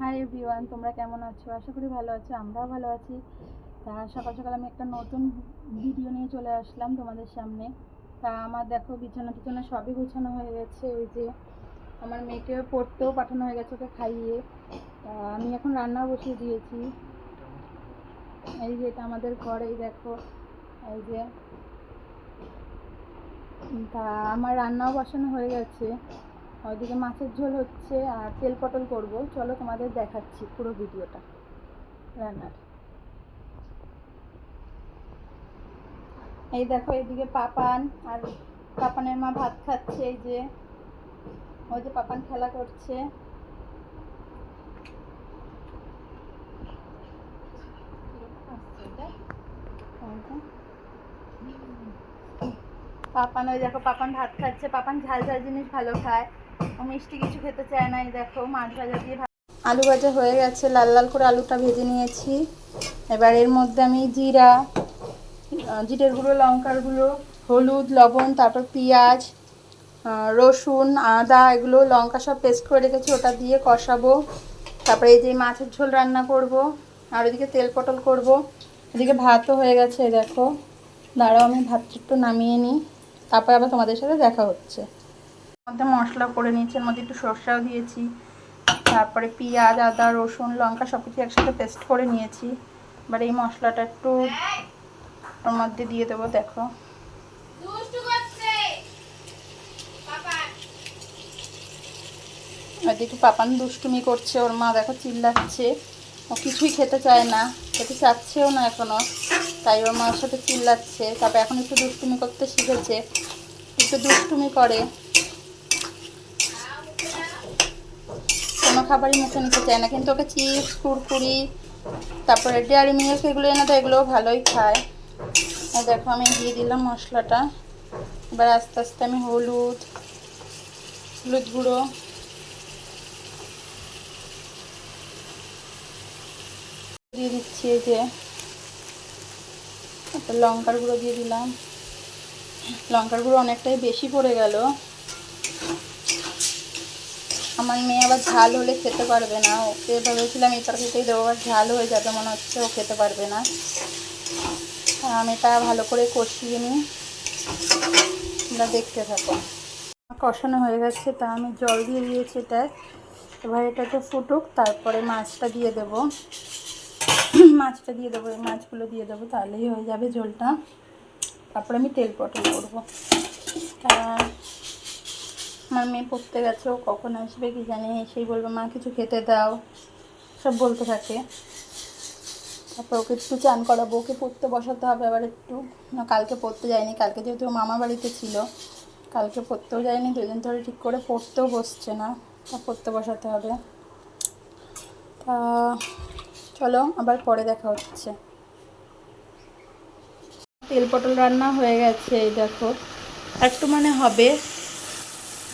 Hi everyone, তোমরা কেমন আছো? আশা করি ভালো আছো। আমরাও ভালো আছি। তা সকাল সকাল আমি একটা নতুন ভিডিও নিয়ে চলে আসলাম তোমাদের সামনে। তা আমার দেখো বিছানা টিছানা সবই গুছানো হয়ে গেছে। ওই যে আমার মেয়েকে পড়তেও পাঠানো হয়ে গেছে, ওকে খাইয়ে। তা আমি এখন রান্নাও বসিয়ে দিয়েছি। এই যে এটা আমাদের ঘর, এই দেখো, এই যে। তা আমার রান্নাও বসানো হয়ে গেছে। ওইদিকে মাছের ঝোল হচ্ছে আর তেল পটল করবো। চলো তোমাদের দেখাচ্ছি পুরো ভিডিওটা রান্নার। এই দেখো, এইদিকে পাপান আর পাপানের মা ভাত খাচ্ছে। এই যে ওই যে পাপান খেলা করছে। পাপান, ওই দেখো পাপান ভাত খাচ্ছে। পাপান ঝাল ঝাল জিনিস ভালো খায়, ও মিষ্টি কিছু খেতে চায় না। এই দেখো মাছ ভাজা দিয়ে আলু ভাজা হয়ে গেছে, লাল লাল করে আলুটা ভেজে নিয়েছি। এবার এর মধ্যে আমি জিরের গুঁড়ো, লঙ্কার গুঁড়ো, হলুদ, লবণ, তারপর পেঁয়াজ, রসুন, আদা, এগুলো লঙ্কা সব পেস্ট করে রেখেছি, ওটা দিয়ে কষাবো। তারপরে এই যে মাছের ঝোল রান্না করব, আর ওইদিকে তেল পটল করব। এদিকে ভাতও হয়ে গেছে। দেখো, দাঁড়াও আমি ভাতটা একটু নামিয়ে নিই, তারপরে আবার তোমাদের সাথে দেখা হচ্ছে। মধ্যে মশলা করে নিয়েছি, এর মধ্যে একটু সরষাও দিয়েছি, তারপরে পেঁয়াজ, আদা, রসুন, লঙ্কা সব কিছু একসাথে পেস্ট করে নিয়েছি। এবার এই মশলাটা একটু ওর মধ্যে দিয়ে দেবো। দেখো ওইদিকে পাপান দুষ্টুমি করছে, ওর মা দেখো চিল্লাচ্ছে। ও কিছুই খেতে চায় না, খেতে চাচ্ছেও না এখনো, তাই ওর মার সাথে চিল্লাচ্ছে। তারপর এখন একটু দুষ্টুমি করতে শিখেছে, একটু দুষ্টুমি করে, কোনো খাবারই মুখে নিতে চায় না। কিন্তু ওকে চিপস, কুরকুরি, তারপরে ডেয়ারি মিল্ক এগুলো এনে তো এগুলোও ভালোই খায়। আর দেখো আমি দিয়ে দিলাম মশলাটা। এবার আস্তে আস্তে আমি হলুদ গুঁড়ো, দিয়ে দিচ্ছি। এই যে একটা লঙ্কার গুঁড়ো দিয়ে দিলাম। লঙ্কার গুঁড়ো অনেকটাই বেশি পড়ে গেল। আমার মেয়ে আবার ঝাল হলে খেতে পারবে না, ওকে ভেবেছিলাম এই তরকারিতেই দেবো, আবার ঝাল হয়ে যাবে মনে হচ্ছে, ও খেতে পারবে না। আমি এটা ভালো করে কষিয়ে নিই, তোমরা দেখতে থাকো। কষানো হয়ে গেছে, তা আমি জল দিয়ে দিয়েছি এটায়। এবার এটাকে ফুটুক, তারপরে মাছটা দিয়ে দেবো। মাছটা দিয়ে দেবো, এই মাছগুলো দিয়ে দেবো, তাহলেই হয়ে যাবে ঝোলটা। তারপরে আমি তেল পটল করবো। তা আমার মেয়ে পড়তে গেছে, ও কখন আসবে কি জানি, এসেই বলবে মা কিছু খেতে দাও, সব বলতে থাকে। তারপর ওকে একটু চান করাবো, ওকে পড়তে বসাতে হবে আবার একটু। না, কালকে পড়তে যায়নি, কালকে যেহেতু মামা বাড়িতে ছিল, কালকে পড়তেও যায়নি, দুদিন ধরে ঠিক করে পড়তেও বসছে না, তা পড়তে বসাতে হবে। তা চলো আবার পরে দেখা হচ্ছে। তেল পটল রান্না হয়ে গেছে, এই দেখো একটু হবে।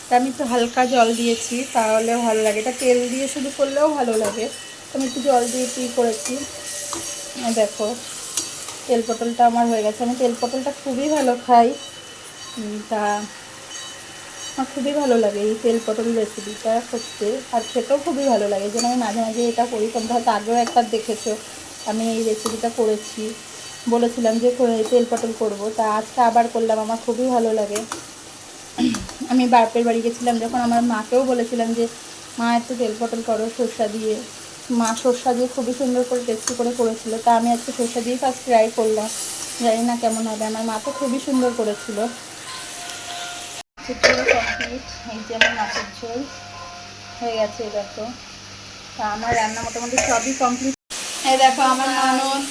তা আমি একটু হালকা জল দিয়েছি, তাহলে ভালো লাগে। এটা তেল দিয়ে শুধু করলেও ভালো লাগে, তো আমি একটু জল দিয়ে করেছি। দেখো তেল পটলটা আমার হয়ে গেছে। আমি তেল পটলটা খুবই ভালো খাই। তা আমার খুবই ভালো লাগে এই তেল পটল রেসিপিটা করতে, আর খেতেও খুবই ভালো লাগে। যেন আমি মাঝে মাঝে এটা করি, তোমরা হয়তো আগেও একবার দেখেছো আমি এই রেসিপিটা করেছি, বলেছিলাম যে তেল পটল করবো, তা আজকে আবার করলাম। আমার খুবই ভালো লাগে। আমি বাপের বাড়ি গেছিলাম যখন, আমার মাকেও বলেছিলাম যে মা একটু তেল পটল করো সর্ষা দিয়ে। মা সর্ষা দিয়ে খুবই সুন্দর করে টেস্টি করে করেছিল, তা আমি আজকে সর্ষা দিয়েই ফার্স্ট ট্রাই করলাম, জানি না কেমন হবে। আমার মা তো খুবই সুন্দর করেছিল। মাছের ঝোল কমপ্লিট। এই যে আমার মাছের ঝোল হয়ে গেছে। দেখো, তা আমার রান্না মোটামুটি সবই কমপ্লিট। এই দেখো আমার ননদ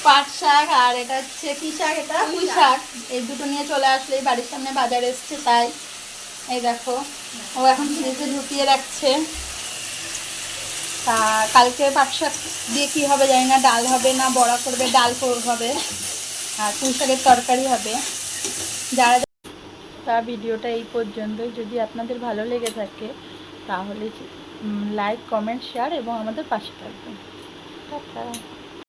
পাট শাক, আর এটা হচ্ছে কি শাক, এটা পুঁই শাক, এই দুটো নিয়ে চলে আসলে বাড়ির সামনে বাজার এসছে, তাই এই দেখো ও এখন ফ্রিজে ঢুকিয়ে রাখছে। তা কালকে পাট শাক দিয়ে কী হবে জানি না, ডাল হবে না বড়া করবে, ডাল হবে, আর পুঁই শাকের তরকারি হবে। যারা তা ভিডিওটা এই পর্যন্তই। যদি আপনাদের ভালো লেগে থাকে তাহলে লাইক, কমেন্ট, শেয়ার এবং আমাদের পাশে থাকবেন। টাটা।